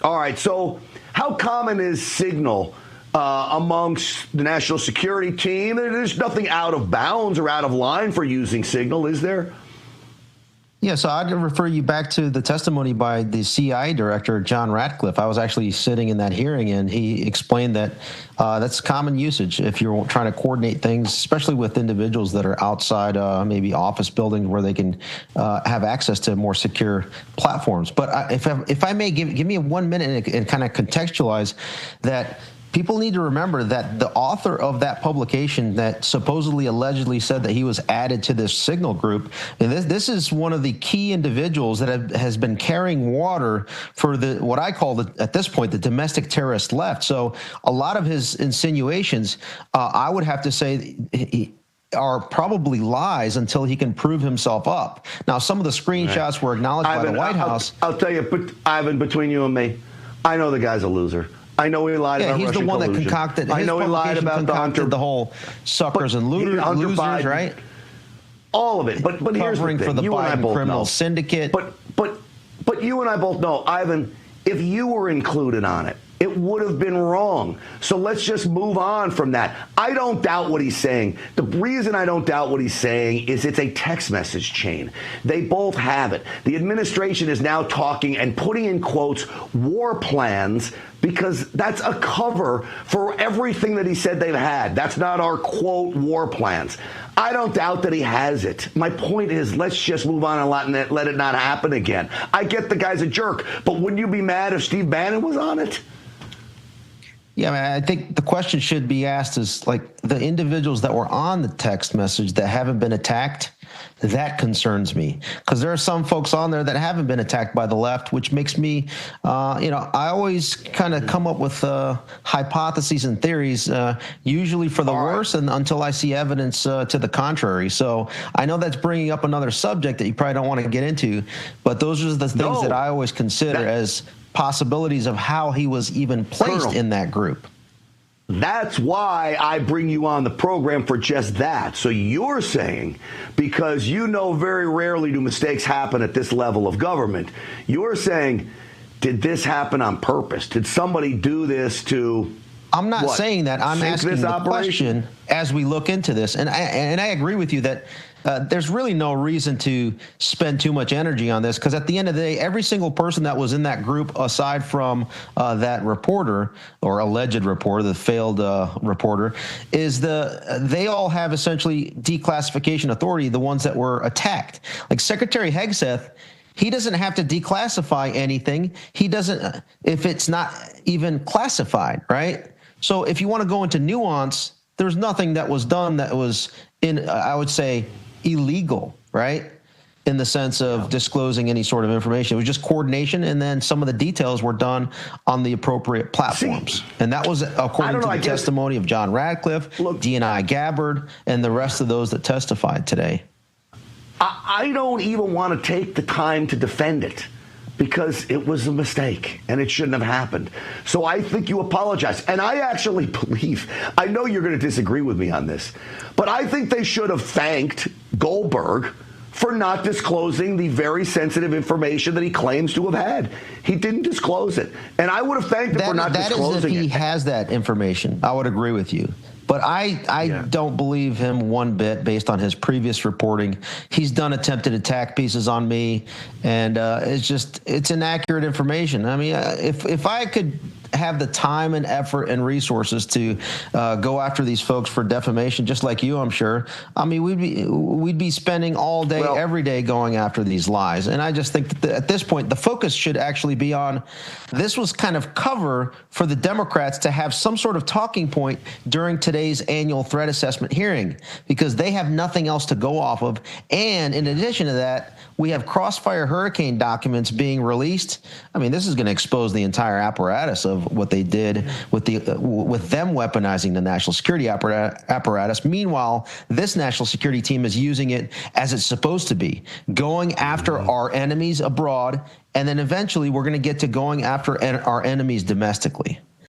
All right. So how common is Signal amongst the national security team? There's nothing out of bounds or out of line for using Signal, is there? Yeah, so I'd refer you back to the testimony by the CIA director, John Ratcliffe. I was actually sitting in that hearing, and he explained that that's common usage if you're trying to coordinate things, especially with individuals that are outside maybe office buildings where they can have access to more secure platforms. But if I may, give me 1 minute and kind of contextualize that. People need to remember that the author of that publication that supposedly allegedly said that he was added to this Signal group, and this is one of the key individuals that has been carrying water for what I call at this point the domestic terrorist left. So a lot of his insinuations, I would have to say, are probably lies until he can prove himself up. Now, some of the screenshots were acknowledged by the White House. I'll tell you, but Ivan, between you and me, I know the guy's a loser. I know he lied about Russian collusion. Yeah, he's the one that concocted. I know he lied about the whole suckers and losers, Biden, right? All of it. But here's the thing. For the you and I Biden both criminal know. syndicate. But you and I both know, Ivan, if you were included on it, it would have been wrong. So let's just move on from that. I don't doubt what he's saying. The reason I don't doubt what he's saying is it's a text message chain. They both have it. The administration is now talking and putting in quotes war plans because that's a cover for everything that he said they've had. That's not our quote war plans. I don't doubt that he has it. My point is, let's just move on and let it not happen again. I get the guy's a jerk, but wouldn't you be mad if Steve Bannon was on it? Yeah, I think the question should be asked is, like, the individuals that were on the text message that haven't been attacked, that concerns me. Because there are some folks on there that haven't been attacked by the left, which makes me, I always kind of come up with hypotheses and theories, usually for the worse, and until I see evidence to the contrary. So I know that's bringing up another subject that you probably don't want to get into, but those are the things that I always consider as possibilities of how he was even placed in that group. That's why I bring you on the program for just that. So you're saying, because you know very rarely do mistakes happen at this level of government, you're saying, did this happen on purpose? Did somebody do this to... I'm not saying that. I'm asking the question as we look into this. And I agree with you that there's really no reason to spend too much energy on this, because at the end of the day, every single person that was in that group, aside from that reporter or alleged reporter, the failed reporter, they all have essentially declassification authority, the ones that were attacked. Like Secretary Hegseth, he doesn't have to declassify anything. He doesn't, if it's not even classified, right? So if you want to go into nuance, there's nothing that was done that was I would say, illegal, right? In the sense of disclosing any sort of information. It was just coordination, and then some of the details were done on the appropriate platforms. And that was according to the testimony of John Ratcliffe, D&I Gabbard, and the rest of those that testified today. I don't even want to take the time to defend it, because it was a mistake and it shouldn't have happened. So I think you apologize. And I actually believe, I know you're going to disagree with me on this, but I think they should have thanked Goldberg for not disclosing the very sensitive information that he claims to have had. He didn't disclose it. And I would have thanked him for not disclosing it. That is if he has that information. I would agree with you. But I don't believe him one bit based on his previous reporting. He's done attempted attack pieces on me, and it's inaccurate information. I mean, if I could have the time and effort and resources to go after these folks for defamation, just like you, I'm sure. I mean, we'd be spending all day, every day going after these lies. And I just think that at this point, the focus should actually be on this was kind of cover for the Democrats to have some sort of talking point during today's annual threat assessment hearing, because they have nothing else to go off of. And in addition to that, we have Crossfire Hurricane documents being released. I mean, this is going to expose the entire apparatus of what they did with them weaponizing the national security apparatus. Meanwhile, this national security team is using it as it's supposed to be, going after our enemies abroad, and then eventually we're going to get to going after our enemies domestically.